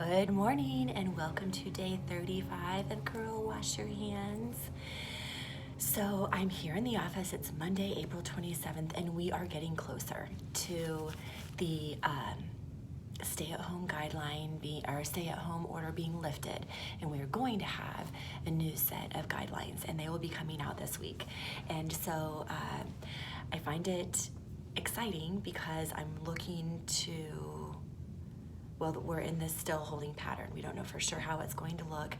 Good morning and welcome to day 35 of Girl Wash Your Hands. So I'm here in the office. It's Monday, April 27th, and we are getting closer to the stay-at-home guideline, our stay-at-home order being lifted, and we are going to have a new set of guidelines, and they will be coming out this week. And so I find it exciting because I'm looking to, well, we're in this still holding pattern. We don't know for sure how it's going to look,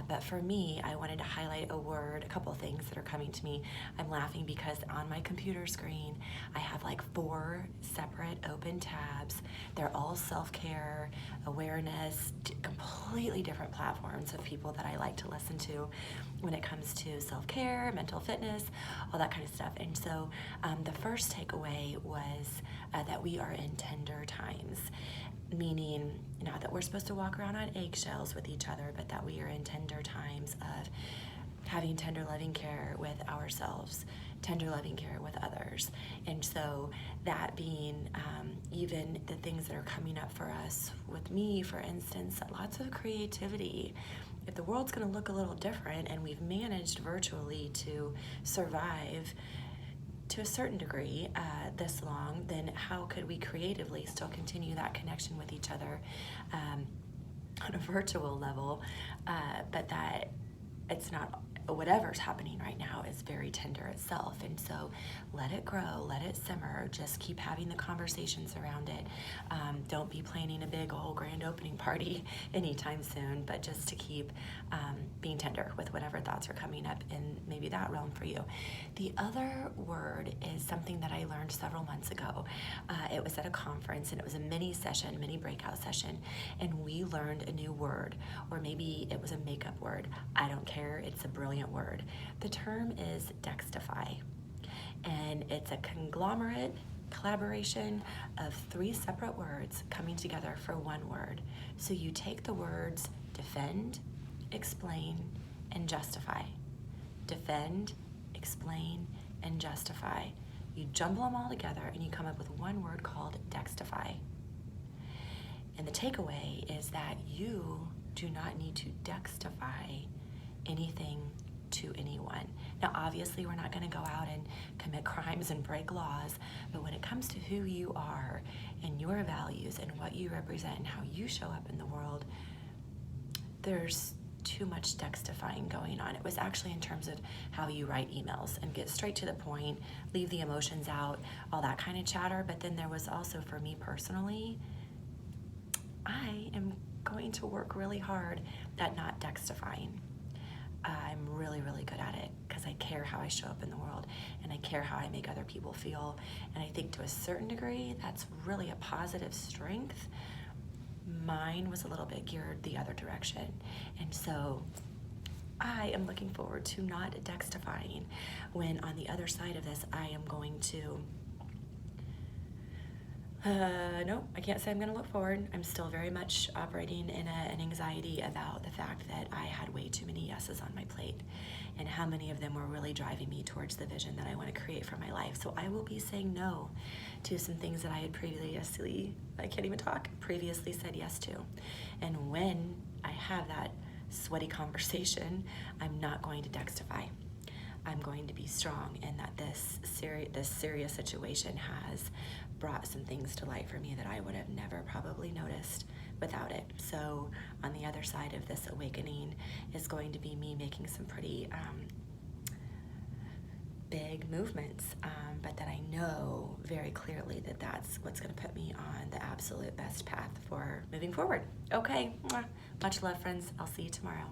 but for me, I wanted to highlight a couple of things that are coming to me. I'm laughing because on my computer screen, I have like 4 separate open tabs. They're all self-care, awareness, completely different platforms of people that I like to listen to when it comes to self-care, mental fitness, all that kind of stuff. And so the first takeaway was that we are in tender times. Meaning not that we're supposed to walk around on eggshells with each other, but that we are in tender times of having tender loving care with ourselves, tender loving care with others. And so that being even the things that are coming up for us, with me, for instance, lots of creativity. If the world's gonna look a little different and we've managed virtually to survive to a certain degree this long, then how could we creatively still continue that connection with each other on a virtual level, but that it's not, whatever's happening right now is very tender itself. And so let it grow, let it simmer, just keep having the conversations around it. Don't be planning a big old grand opening party anytime soon, but just to keep being tender with whatever thoughts are coming up in maybe that realm for you. The other word is something that I learned several months ago. It was at a conference, and it was a mini breakout session, and we learned a new word, or maybe it was a makeup word. I don't care, it's a brilliant word. The term is DEXTIFY, and it's a collaboration of 3 separate words coming together for one word. So you take the words defend, explain, and justify. Defend, explain, and justify. You jumble them all together and you come up with one word called DEXTIFY. And the takeaway is that you do not need to DEXTIFy anything to anyone. Now, obviously, we're not going to go out and commit crimes and break laws, but when it comes to who you are and your values and what you represent and how you show up in the world, there's too much DEXTIFYing going on. It was actually in terms of how you write emails and get straight to the point, leave the emotions out, all that kind of chatter. But then there was also, for me personally, I am going to work really hard at not DEXTIFYing. I'm really, really good at it because I care how I show up in the world, and I care how I make other people feel. And I think to a certain degree, that's really a positive strength. Mine was a little bit geared the other direction. And so I am looking forward to not DEXTIFYing, when on the other side of this, I am going to no, I can't say I'm going to look forward. I'm still very much operating in an anxiety about the fact that I had way too many yeses on my plate, and how many of them were really driving me towards the vision that I want to create for my life. So I will be saying no to some things that I had previously said yes to. And when I have that sweaty conversation, I'm not going to DEXTIFY. I'm going to be strong, and that this serious situation has brought some things to light for me that I would have never probably noticed without it. So on the other side of this awakening is going to be me making some pretty big movements, but that I know very clearly that that's what's going to put me on the absolute best path for moving forward. Okay, much love, friends. I'll see you tomorrow.